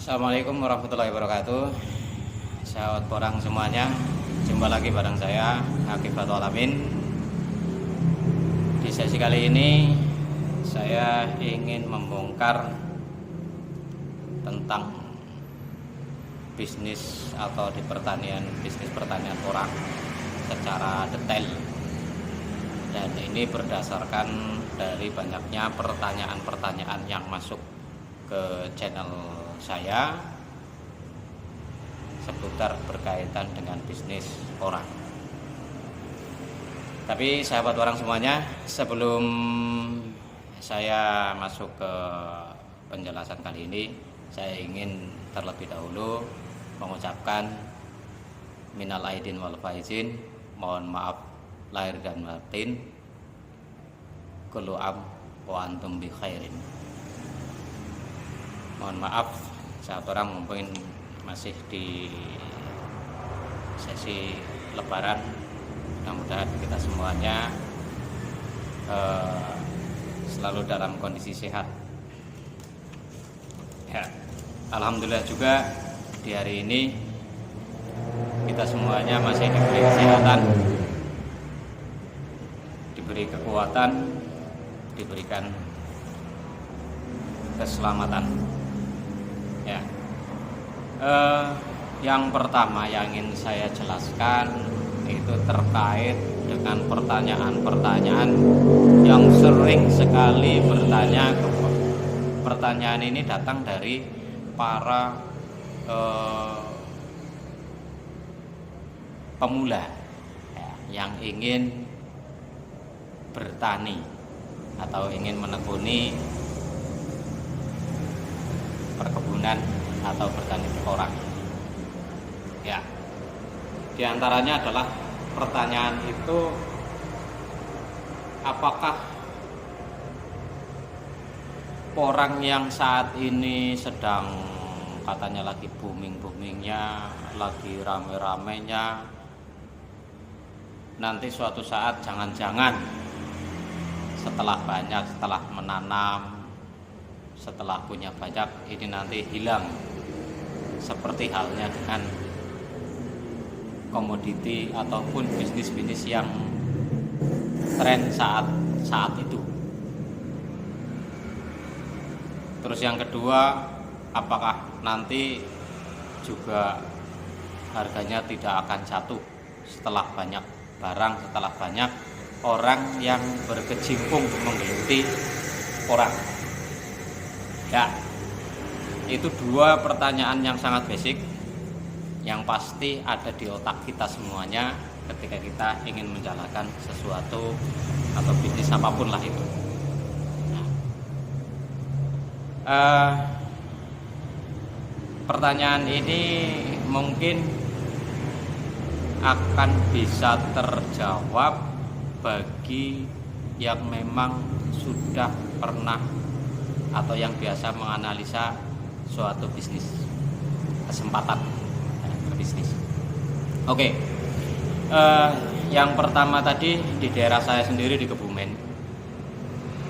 Assalamualaikum warahmatullahi wabarakatuh. Sahabat porang semuanya, jumpa lagi bareng saya Akibatul Alamin. Di sesi kali ini saya ingin membongkar tentang bisnis atau di pertanian, bisnis pertanian porang secara detail. Dan ini berdasarkan dari banyaknya pertanyaan-pertanyaan yang masuk ke channel saya seputar berkaitan dengan bisnis porang. Tapi sahabat orang semuanya, sebelum saya masuk ke penjelasan kali ini, saya ingin terlebih dahulu mengucapkan minal aidin wal faizin, mohon maaf lahir dan batin, kullu am wa antum bi khairin. Mohon maaf saat orang mungkin masih di sesi lebaran. Mudah-mudahan kita semuanya selalu dalam kondisi sehat ya. Alhamdulillah juga di hari ini kita semuanya masih diberi kesehatan, diberi kekuatan, diberikan keselamatan ya. Yang pertama yang ingin saya jelaskan itu terkait dengan pertanyaan-pertanyaan yang sering sekali bertanya. Pertanyaan ini datang dari para pemula ya, yang ingin bertani atau ingin menekuni perkebunan atau bertani porang ya. Di antaranya adalah pertanyaan itu, apakah porang yang saat ini sedang katanya lagi booming-boomingnya, lagi rame-ramenya, nanti suatu saat jangan-jangan setelah menanam, setelah punya banyak, ini nanti hilang, seperti halnya dengan komoditi ataupun bisnis-bisnis yang tren saat itu. Terus yang kedua, apakah nanti juga harganya tidak akan jatuh setelah banyak barang, setelah banyak orang yang berkecimpung menggeluti porang ya. Itu dua pertanyaan yang sangat basic yang pasti ada di otak kita semuanya ketika kita ingin menjalankan sesuatu atau bisnis apapun lah itu. Pertanyaan ini mungkin akan bisa terjawab bagi yang memang sudah pernah atau yang biasa menganalisa suatu bisnis, kesempatan berbisnis. Oke. Yang pertama tadi di daerah saya sendiri di Kebumen,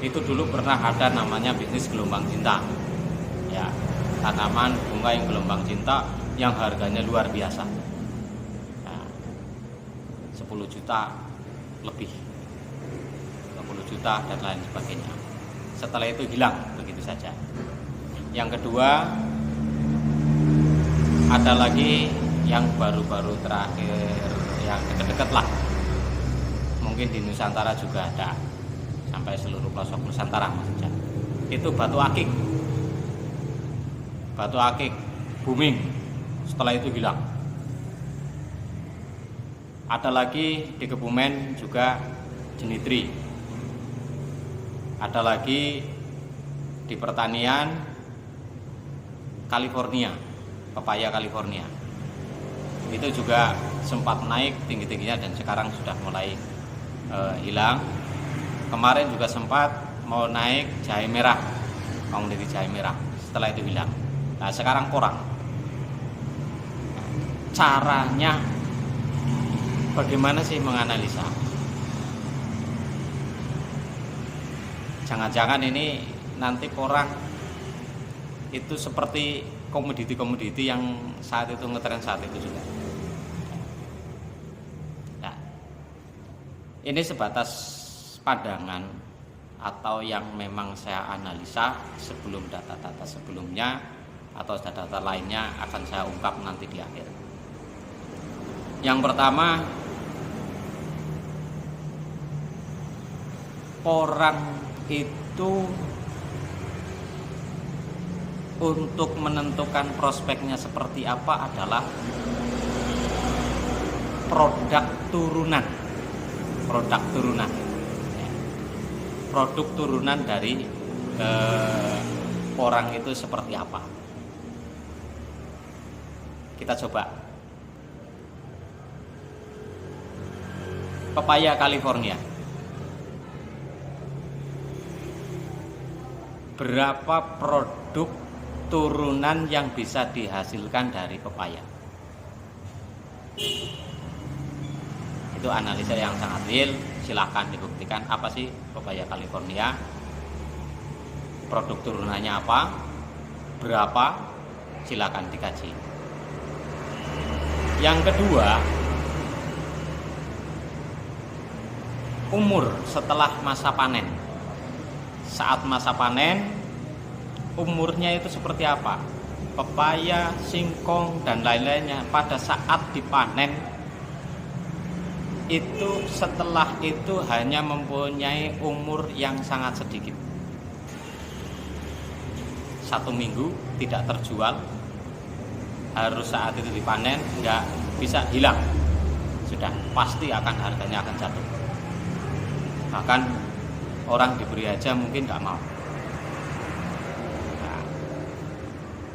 itu dulu pernah ada namanya bisnis gelombang cinta ya, tanaman bunga yang gelombang cinta yang harganya luar biasa ya, 10 juta lebih, 20 juta dan lain sebagainya. Setelah itu hilang begitu saja. Yang kedua, ada lagi yang baru-baru terakhir, yang dekat-dekat lah, mungkin di Nusantara juga ada, sampai seluruh pelosok Nusantara maksudnya. Itu batu akik booming, setelah itu hilang. Ada lagi di Kebumen juga jenitri. Ada lagi di pertanian California, pepaya California. Itu juga sempat naik tinggi-tingginya dan sekarang sudah mulai hilang. Kemarin juga sempat mau naik jahe merah, komoditi jahe merah, setelah itu hilang. Nah sekarang porang. Caranya bagaimana sih menganalisa? Jangan-jangan ini nanti porang itu seperti komoditi-komoditi yang saat itu ngetren saat itu juga. Nah, ini sebatas pandangan atau yang memang saya analisa sebelum data-data sebelumnya atau data-data lainnya akan saya ungkap nanti di akhir. Yang pertama, orang itu untuk menentukan prospeknya seperti apa adalah produk turunan dari orang itu seperti apa. Kita coba pepaya California. Berapa produk turunan yang bisa dihasilkan dari pepaya? Itu analisa yang sangat real. Silahkan dibuktikan apa sih pepaya California, produk turunannya apa, berapa, silahkan dikaji. Yang kedua, umur setelah masa panen. Saat masa panen, umurnya itu seperti apa? Pepaya, singkong, dan lain-lainnya pada saat dipanen itu setelah itu hanya mempunyai umur yang sangat sedikit. 1 minggu tidak terjual, harus saat itu dipanen, nggak bisa hilang, sudah pasti harganya akan jatuh. Bahkan orang diberi aja mungkin nggak mau. Nah,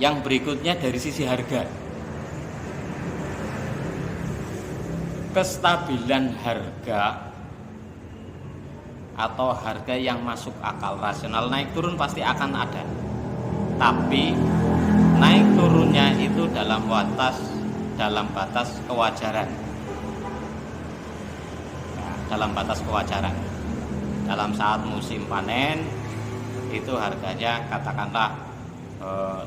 yang berikutnya dari sisi harga, kestabilan harga atau harga yang masuk akal rasional, naik turun pasti akan ada, tapi naik turunnya itu dalam batas kewajaran. Dalam batas kewajaran. Dalam saat musim panen itu harganya katakanlah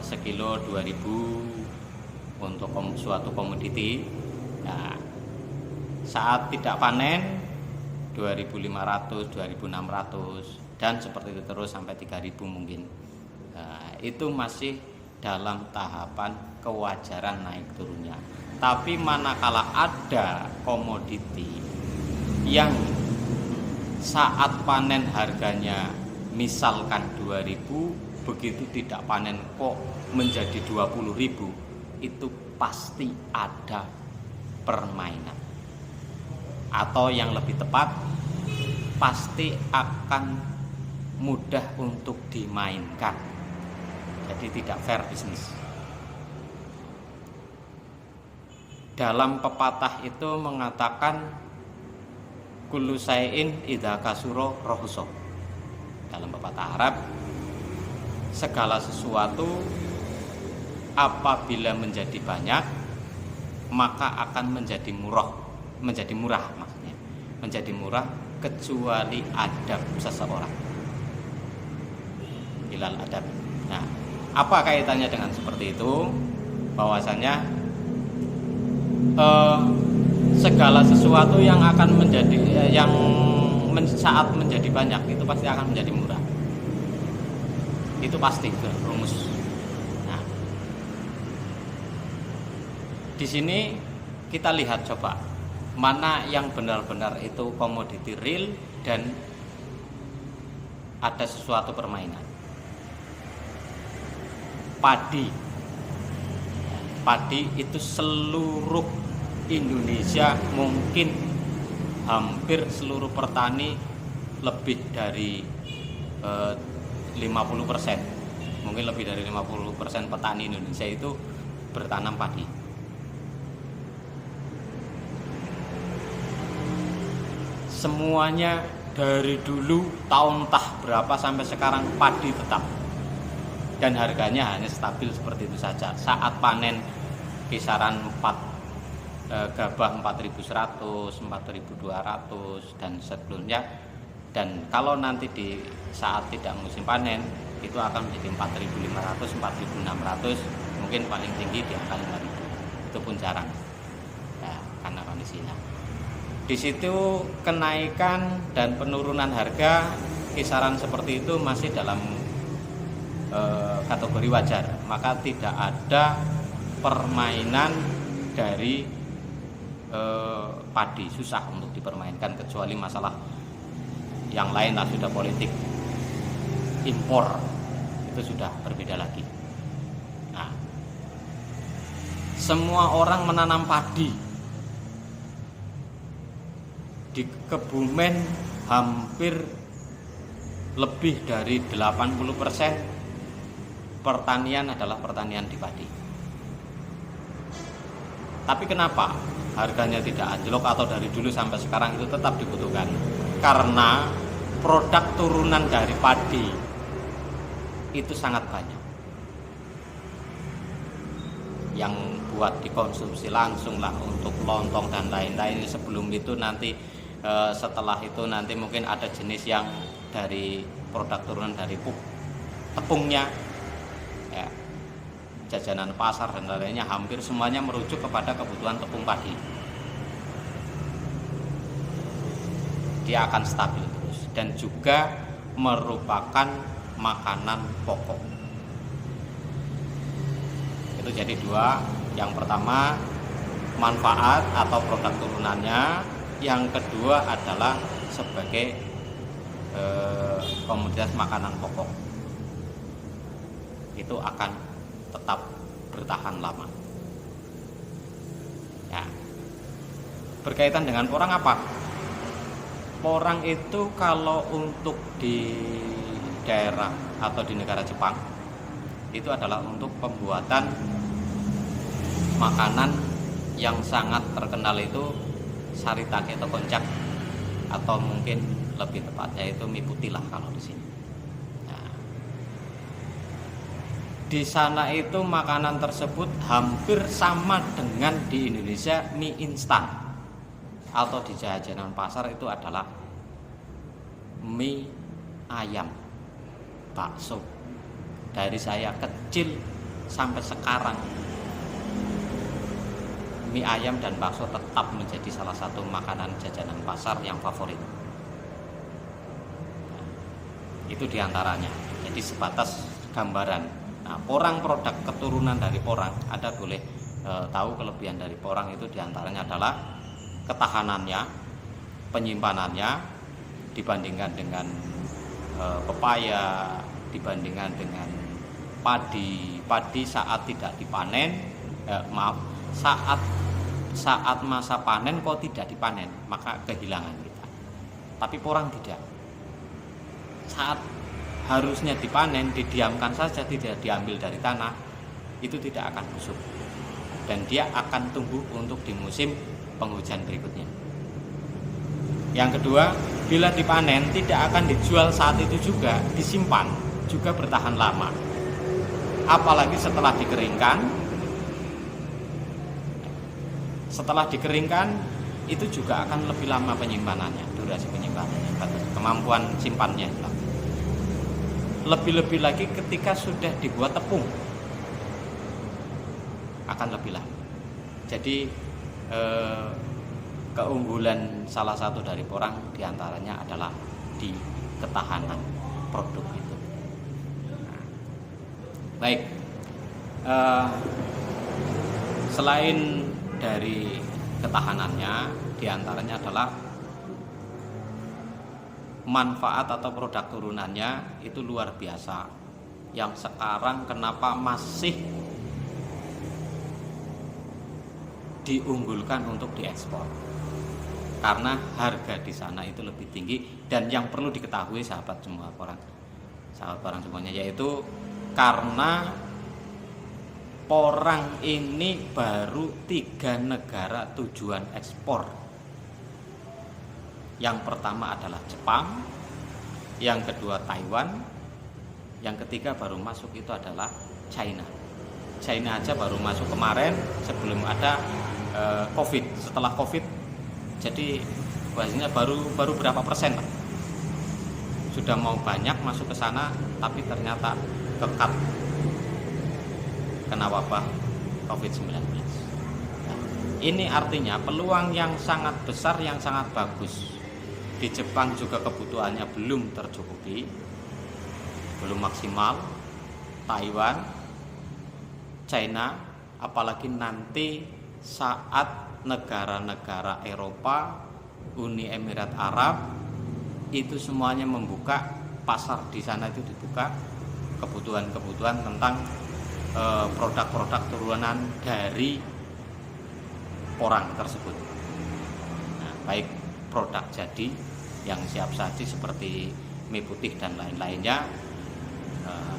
sekilo 2.000 untuk suatu komoditi. Nah, saat tidak panen 2.500, 2.600 dan seperti itu terus sampai 3.000 mungkin. Nah, itu masih dalam tahapan kewajaran naik turunnya. Tapi manakala ada komoditi yang saat panen harganya misalkan 2.000, begitu tidak panen kok menjadi 20.000, itu pasti ada permainan. Atau yang lebih tepat, pasti akan mudah untuk dimainkan. Jadi tidak fair bisnis. Dalam pepatah itu mengatakan kullu syai'in idza kasuro rohuso. Dalam pepatah Arab, segala sesuatu apabila menjadi banyak maka akan menjadi murah maksudnya. Menjadi murah kecuali adab seseorang. Ilal adab. Nah, apa kaitannya dengan seperti itu? Bahwasanya segala sesuatu yang akan menjadi saat menjadi banyak itu pasti akan menjadi murah. Itu pasti, itu rumus. Nah, di sini kita lihat coba mana yang benar-benar itu komoditi real dan ada sesuatu permainan. Padi itu seluruh Indonesia, mungkin hampir seluruh petani, lebih dari 50%, mungkin lebih dari 50% petani Indonesia itu bertanam padi. Semuanya dari dulu tahun berapa sampai sekarang padi tetap, dan harganya hanya stabil seperti itu saja. Saat panen kisaran gabah 4.100, 4.200 dan sebelumnya, dan kalau nanti di saat tidak musim panen itu akan menjadi 4.500, 4.600, mungkin paling tinggi di angka 5.000, itu pun jarang ya, karena kondisinya. Di situ kenaikan dan penurunan harga kisaran seperti itu masih dalam kategori wajar, maka tidak ada permainan dari padi, susah untuk dipermainkan, kecuali masalah yang lain lah, sudah politik impor, itu sudah berbeda lagi. Nah, semua orang menanam padi di Kebumen, hampir lebih dari 80% pertanian adalah pertanian di padi. Tapi kenapa harganya tidak anjlok atau dari dulu sampai sekarang itu tetap dibutuhkan? Karena produk turunan dari padi itu sangat banyak, yang buat dikonsumsi langsung lah, untuk lontong dan lain-lain. Sebelum itu nanti setelah itu nanti mungkin ada jenis yang dari produk turunan dari tepungnya ya, jajanan pasar dan lainnya, hampir semuanya merujuk kepada kebutuhan tepung padi. Dia akan stabil terus dan juga merupakan makanan pokok. Itu jadi dua. Yang pertama manfaat atau produk turunannya, yang kedua adalah sebagai komoditas makanan pokok. Itu akan tetap bertahan lama. Ya. Berkaitan dengan porang apa? Porang itu kalau untuk di daerah atau di negara Jepang itu adalah untuk pembuatan makanan yang sangat terkenal, itu saritake atau koncak, atau mungkin lebih tepatnya itu mie putih lah kalau di sini. Nah, di sana itu makanan tersebut hampir sama dengan di Indonesia mie instan, atau di jajanan pasar itu adalah mie ayam, bakso. Dari saya kecil sampai sekarang, mie ayam dan bakso tetap menjadi salah satu makanan jajanan pasar yang favorit. Itu diantaranya. Jadi sebatas gambaran. Nah, porang, produk keturunan dari porang, Anda boleh tahu kelebihan dari porang itu diantaranya adalah ketahanannya, penyimpanannya dibandingkan dengan pepaya, dibandingkan dengan padi saat tidak dipanen, saat masa panen kok tidak dipanen, maka kehilangan kita. Tapi porang tidak. Saat harusnya dipanen, didiamkan saja, tidak diambil dari tanah, itu tidak akan busuk, dan dia akan tumbuh untuk di musim penghujan berikutnya. Yang kedua, bila dipanen tidak akan dijual saat itu juga, disimpan juga bertahan lama. Apalagi setelah dikeringkan. Setelah dikeringkan itu juga akan lebih lama penyimpanannya, durasi penyimpanannya, kemampuan simpannya. Lebih-lebih lagi ketika sudah dibuat tepung, akan lebih lama. Jadi keunggulan salah satu dari porang diantaranya adalah di ketahanan produk itu. Nah, baik, selain dari ketahanannya, diantaranya adalah manfaat atau produk turunannya itu luar biasa. Yang sekarang kenapa masih diunggulkan untuk diekspor? Karena harga di sana itu lebih tinggi, dan yang perlu diketahui sahabat porang semuanya, yaitu karena porang ini baru 3 negara tujuan ekspor. Yang pertama adalah Jepang, yang kedua Taiwan, yang ketiga baru masuk itu adalah China. China aja baru masuk kemarin sebelum ada COVID. Setelah COVID, jadi bahasanya baru berapa persen lah. Sudah mau banyak masuk ke sana, tapi ternyata kekat. kena wabah COVID-19. Nah, ini artinya peluang yang sangat besar, yang sangat bagus. Di Jepang juga kebutuhannya belum tercukupi, belum maksimal. Taiwan, China, apalagi nanti saat negara-negara Eropa, Uni Emirat Arab itu semuanya membuka pasar di sana, itu dibuka kebutuhan-kebutuhan tentang produk-produk turunan dari porang tersebut. Nah, baik produk jadi yang siap saji seperti mie putih dan lain-lainnya,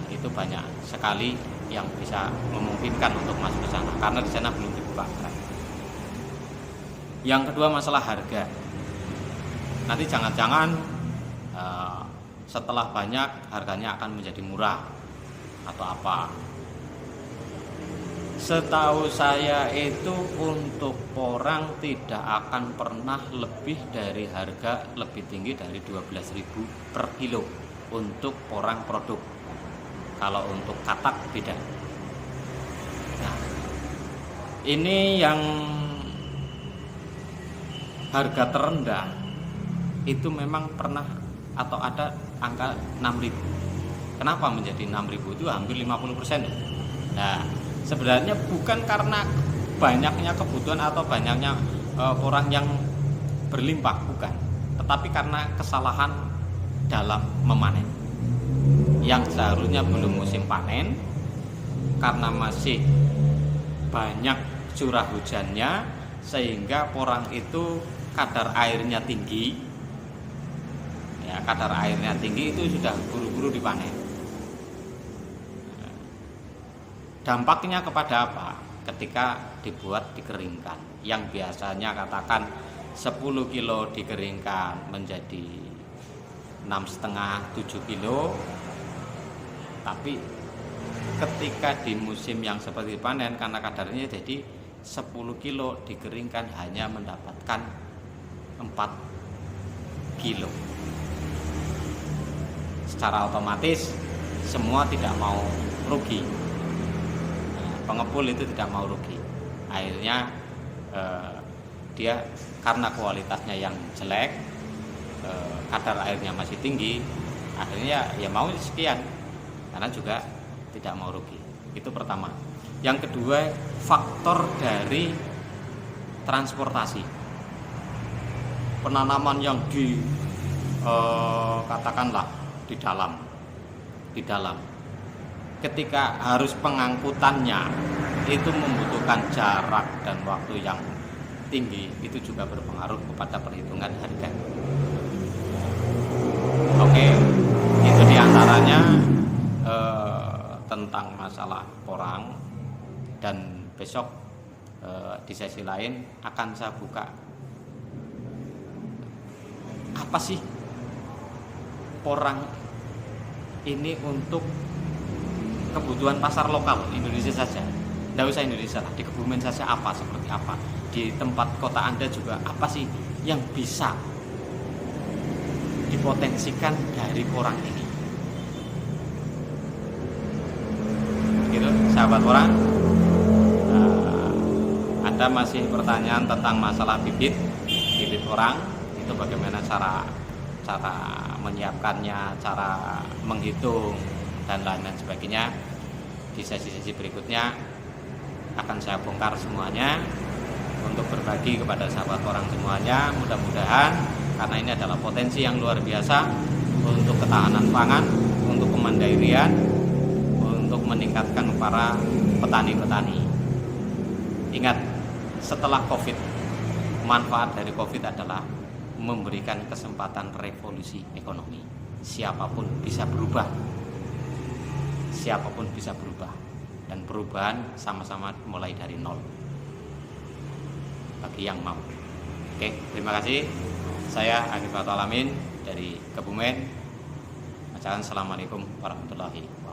itu banyak sekali yang bisa memungkinkan untuk masuk ke sana karena di sana belum dibuka. Yang kedua, masalah harga. Nanti jangan-jangan setelah banyak harganya akan menjadi murah atau apa. Setahu saya itu untuk porang tidak akan pernah lebih dari harga lebih tinggi dari 12.000 per kilo untuk porang produk. Kalau untuk katak beda. Nah, ini yang harga terendah itu memang pernah atau ada angka 6.000. Kenapa menjadi 6.000? Itu hampir 50%. Nah, sebenarnya bukan karena banyaknya kebutuhan atau banyaknya orang yang berlimpah, bukan, tetapi karena kesalahan dalam memanen. Yang seharusnya belum musim panen, karena masih banyak curah hujannya, sehingga porang itu kadar airnya tinggi. Ya, kadar airnya tinggi itu sudah buru-buru dipanen. Dampaknya kepada apa? Ketika dibuat dikeringkan, yang biasanya katakan 10 kilo dikeringkan menjadi 6,5-7 kilo, tapi ketika di musim yang seperti panen, karena kadarnya jadi 10 kilo dikeringkan hanya mendapatkan 4 kilo. Secara otomatis semua tidak mau rugi. Pengepul itu tidak mau rugi. Akhirnya dia karena kualitasnya yang jelek, kadar airnya masih tinggi, akhirnya ya mau sekian, karena juga tidak mau rugi. Itu pertama. Yang kedua, faktor dari transportasi. Penanaman yang katakanlah di dalam. Ketika harus pengangkutannya itu membutuhkan jarak dan waktu yang tinggi, itu juga berpengaruh kepada perhitungan harga. Oke, itu diantaranya tentang masalah porang, dan besok di sesi lain akan saya buka apa sih porang ini untuk kebutuhan pasar lokal Indonesia saja. Tidak usah Indonesia lah, di Kebumen saja apa, seperti apa. Di tempat kota Anda juga apa sih yang bisa dipotensikan dari porang ini. Gitu, sahabat porang. Anda masih pertanyaan tentang masalah bibit porang, itu bagaimana cara menyiapkannya, cara menghitung dan lain-lain sebagainya. Di sesi-sesi berikutnya akan saya bongkar semuanya untuk berbagi kepada sahabat orang semuanya. Mudah-mudahan, karena ini adalah potensi yang luar biasa untuk ketahanan pangan, untuk kemandirian, untuk meningkatkan para petani-petani. Ingat, setelah COVID, manfaat dari COVID adalah memberikan kesempatan revolusi ekonomi. Siapapun bisa berubah. Siapapun bisa berubah. Dan perubahan sama-sama mulai dari nol. Bagi yang mau. Oke, terima kasih. Saya Akibatul Alamin dari Kebumen. Assalamualaikum warahmatullahi wabarakatuh.